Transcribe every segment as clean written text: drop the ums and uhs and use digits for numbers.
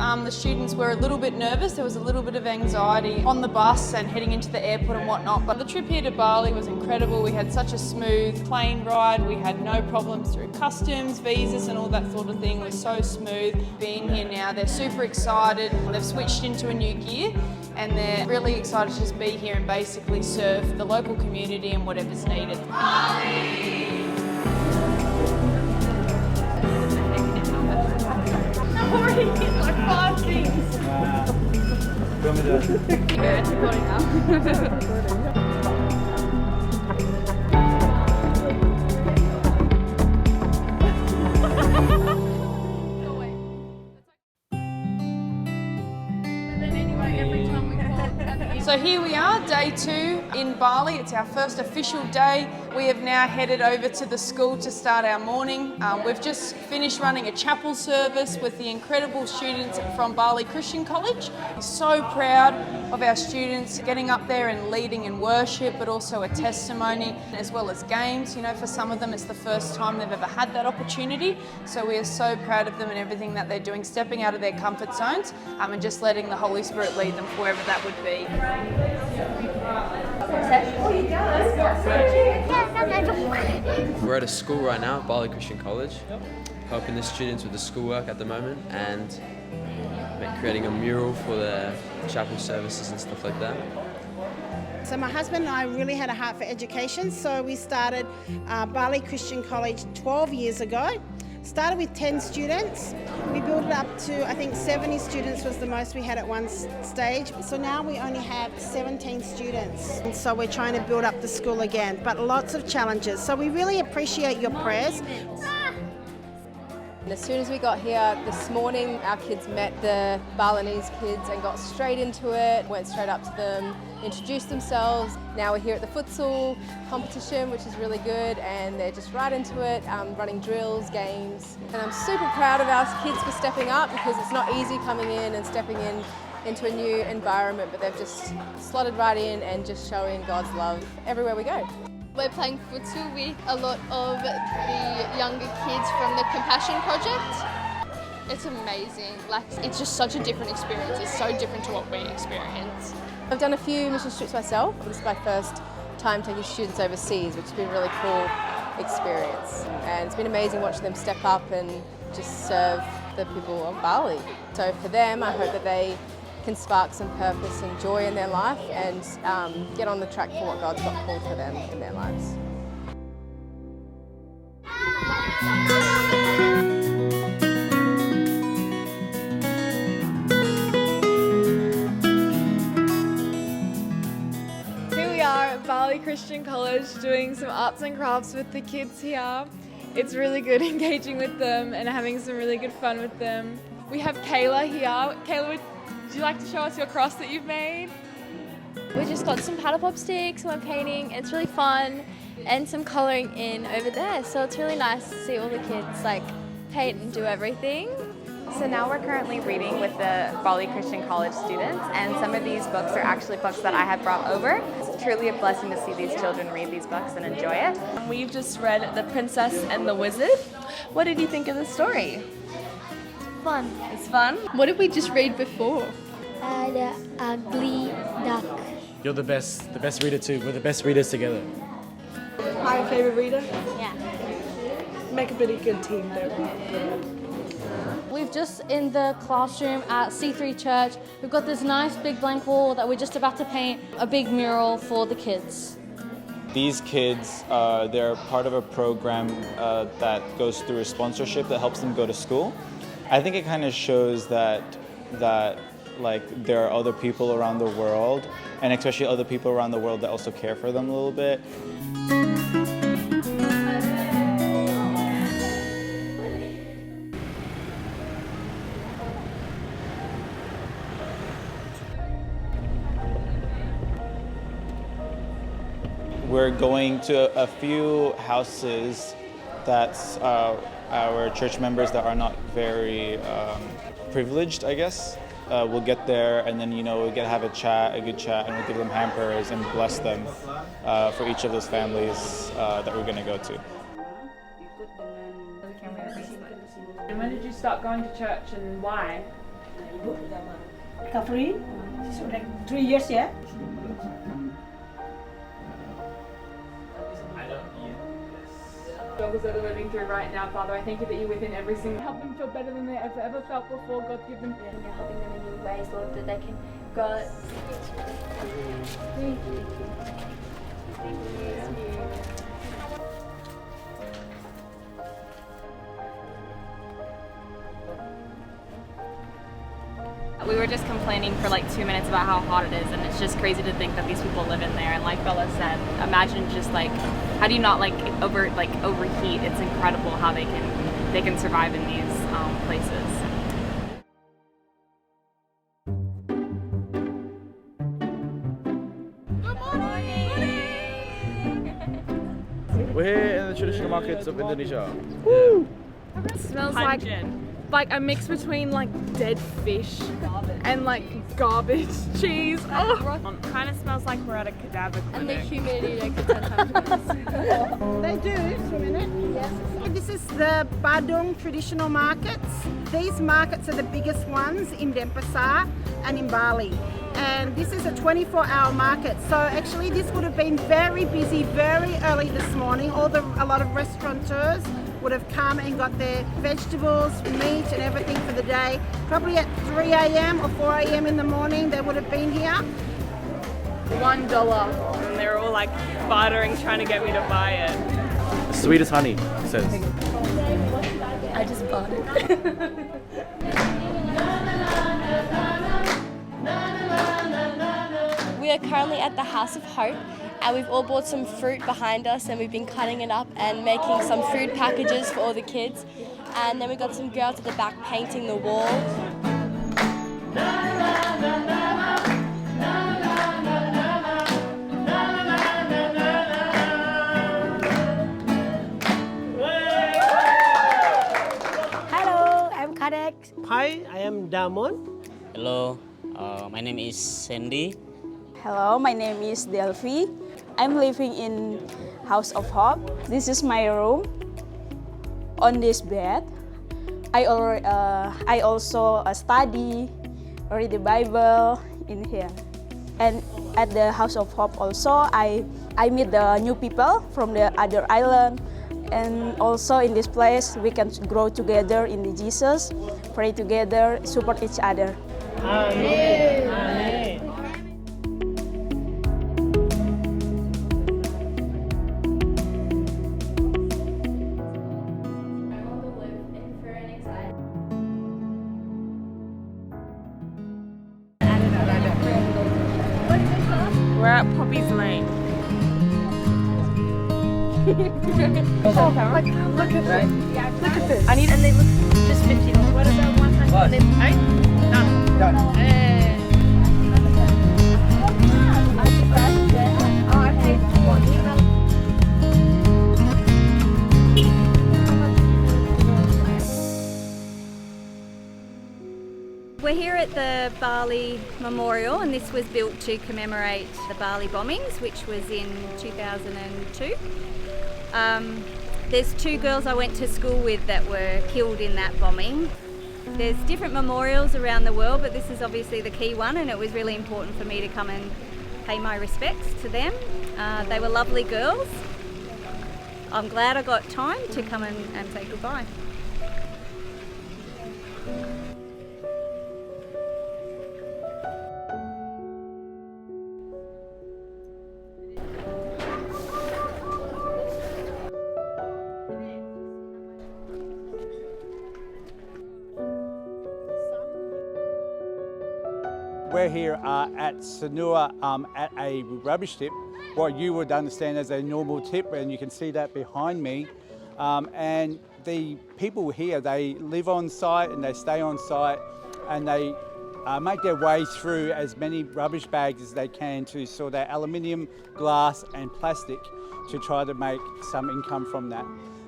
The students were a little bit nervous. There was a little bit of anxiety on the bus and heading into the airport and whatnot. But the trip here to Bali was incredible. We had such a smooth plane ride. We had no problems through customs, visas and all that sort of thing. It was so smooth. Being here now, they're super excited. They've switched into a new gear and they're really excited to just be here and basically serve the local community and whatever's needed. I've already hit like 5 things. Yeah, it's recording now. So here we are, day 2 in Bali. It's our first official day. We have now headed over to the school to start our morning. We've just finished running a chapel service with the incredible students from Bali Christian College. We're so proud of our students getting up there and leading in worship, but also a testimony as well as games. You know, for some of them it's the first time they've ever had that opportunity. So we are so proud of them and everything that they're doing, stepping out of their comfort zones and just letting the Holy Spirit lead them wherever that would be. We're at a school right now, Bali Christian College, helping the students with the schoolwork at the moment and creating a mural for the chapel services and stuff like that. So my husband and I really had a heart for education, so we started Bali Christian College 12 years ago. Started with 10 students. We built it up to, I think 70 students was the most we had at one stage. So now we only have 17 students. And so we're trying to build up the school again, but lots of challenges. So we really appreciate your prayers. As soon as we got here this morning, our kids met the Balinese kids and got straight into it, went straight up to them, introduced themselves. Now we're here at the futsal competition, which is really good, and they're just right into it, running drills, games. And I'm super proud of our kids for stepping up because it's not easy coming in and stepping into a new environment, but they've just slotted right in and just showing God's love everywhere we go. We're playing futsal with a lot of the younger kids from the Compassion Project. It's amazing. Like, it's just such a different experience. It's so different to what we experience. I've done a few mission trips myself. This is my first time taking students overseas, which has been a really cool experience. And it's been amazing watching them step up and just serve the people of Bali. So for them, I hope that they can spark some purpose and joy in their life and get on the track for what God's got called for them in their lives. Here we are at Bali Christian College doing some arts and crafts with the kids here. It's really good engaging with them and having some really good fun with them. We have Kayla here. Kayla, would you like to show us your cross that you've made? We just got some paddle pop sticks, some painting, it's really fun, and some colouring in over there. So it's really nice to see all the kids like paint and do everything. So now we're currently reading with the Bali Christian College students, and some of these books are actually books that I have brought over. It's truly a blessing to see these children read these books and enjoy it. We've just read The Princess and the Wizard. What did you think of the story? Fun. It's fun? What did we just read before? The ugly duck. You're the best reader too. We're the best readers together. My favourite reader? Yeah. Make a pretty good team, don't we? We've just in the classroom at C3 Church, we've got this nice big blank wall that we're just about to paint a big mural for the kids. These kids, they're part of a program that goes through a sponsorship that helps them go to school. I think it kind of shows that like there are other people around the world, and especially other people around the world that also care for them a little bit. We're going to a few houses that's our church members that are not very privileged, I guess. We'll get there and then, we'll get to have a good chat, and we'll give them hampers and bless them for each of those families that we're going to go to. And when did you start going to church and why? recovery. So like 3 years, yeah. Struggles that are living through right now, Father, I thank you that you're within every single. Help them feel better than they ever felt before. God, give them. And you're helping them in new ways, Lord, that they can go. Thank you. We were just complaining for like 2 minutes about how hot it is, and it's just crazy to think that these people live in there. And like Bella said, imagine just like, how do you not overheat? It's incredible how they can survive in these places. We're here in the traditional markets of Indonesia. Woo! It smells like a mix between like dead fish and like garbage cheese. Oh. Kind of smells like we're at a cadaver clinic. And the humidity makes it 10 times worse. They do, just a minute. Yes. This is the Badung traditional markets. These markets are the biggest ones in Denpasar and in Bali. And this is a 24-hour market. So actually this would have been very busy very early this morning. A lot of restaurateurs would have come and got their vegetables, meat and everything for the day. Probably at 3 a.m. or 4 a.m. in the morning they would have been here. $1. And they're all like bartering, trying to get me to buy it. Sweet as honey, it says. I just bought it. We are currently at the House of Hope, and we've all bought some fruit behind us, and we've been cutting it up and making some food packages for all the kids. And then we've got some girls at the back painting the wall. Hello, I'm Kadek. Hi, I am Damon. Hello, my name is Sandy. Hello, my name is Delphi. I'm living in House of Hope. This is my room. On this bed, I also study, read the Bible in here. And at the House of Hope also, I meet the new people from the other island. And also in this place, we can grow together in the Jesus, pray together, support each other. Amen. Amen. We're at Poppy's Lane. Look at that. Look at this. I need, and they look just $50. What is that 100? What? Done. I paid We're here at the Bali Memorial, and this was built to commemorate the Bali bombings, which was in 2002. There's 2 girls I went to school with that were killed in that bombing. There's different memorials around the world, but this is obviously the key one, and it was really important for me to come and pay my respects to them. They were lovely girls. I'm glad I got time to come and say goodbye. We're here at Sanur at a rubbish tip, what you would understand as a normal tip, and you can see that behind me. And the people here, they live on site and they stay on site, and they make their way through as many rubbish bags as they can to sort out aluminium, glass and plastic to try to make some income from that.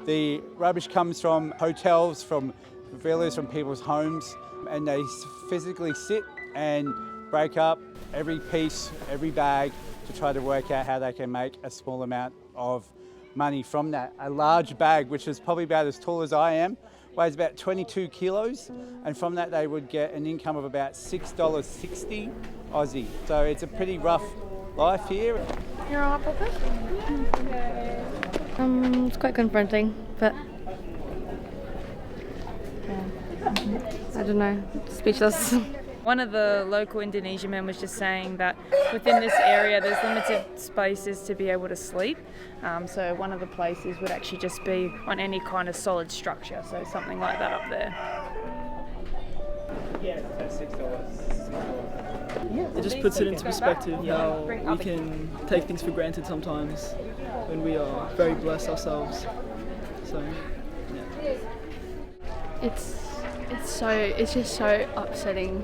The rubbish comes from hotels, from villas, from people's homes, and they physically sit and break up every piece, every bag to try to work out how they can make a small amount of money from that. A large bag, which is probably about as tall as I am, weighs about 22 kilos, and from that they would get an income of about $6.60 Aussie. So it's a pretty rough life here. You're all right with it? It's quite confronting, but I don't know, speechless. One of the local Indonesian men was just saying that within this area there's limited spaces to be able to sleep. So one of the places would actually just be on any kind of solid structure, so something like that up there. Yeah, that's $6. It just puts it into perspective how we can take things for granted sometimes when we are very blessed ourselves. So, yeah. It's just so upsetting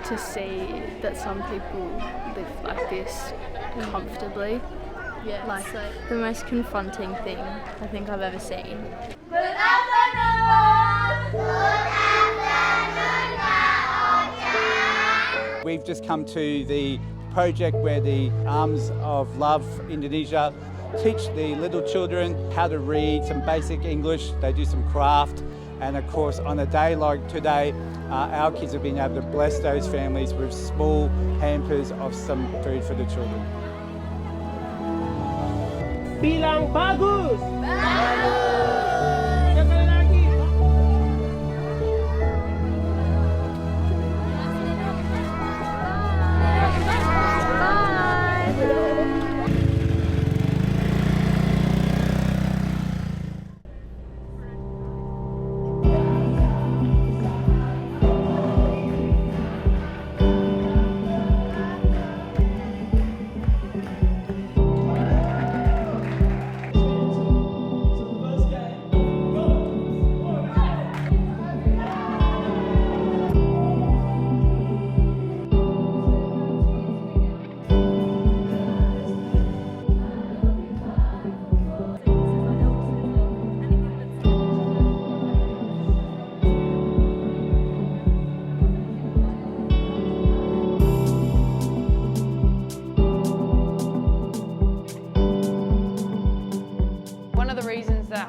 to see that some people live like this comfortably. Yeah, like the most confronting thing I think I've ever seen. We've just come to the project where the Arms of Love Indonesia teach the little children how to read, some basic English, they do some craft, and of course on a day like today our kids have been able to bless those families with small hampers of some food for the children. Bilang bagus.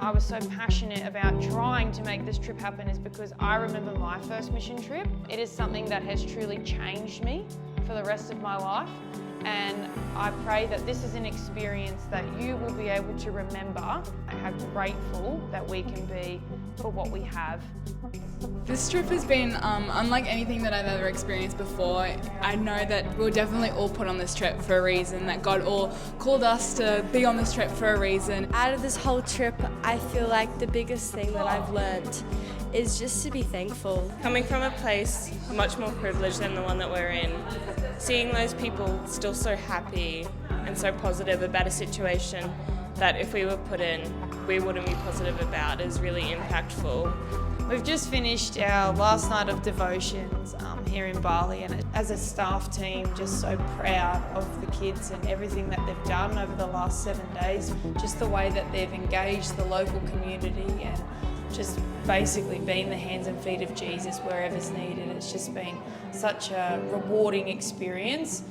I was so passionate about trying to make this trip happen is because I remember my first mission trip. It is something that has truly changed me for the rest of my life, and I pray that this is an experience that you will be able to remember and how grateful that we can be for what we have. This trip has been unlike anything that I've ever experienced before. I know that we're definitely all put on this trip for a reason, that God all called us to be on this trip for a reason. Out of this whole trip, I feel like the biggest thing that I've learned is just to be thankful. Coming from a place much more privileged than the one that we're in, seeing those people still so happy and so positive about a situation that if we were put in, we wouldn't be positive about is really impactful. We've just finished our last night of devotions here in Bali, and as a staff team, just so proud of the kids and everything that they've done over the last 7 days, just the way that they've engaged the local community and just basically been the hands and feet of Jesus wherever's needed. It's just been such a rewarding experience.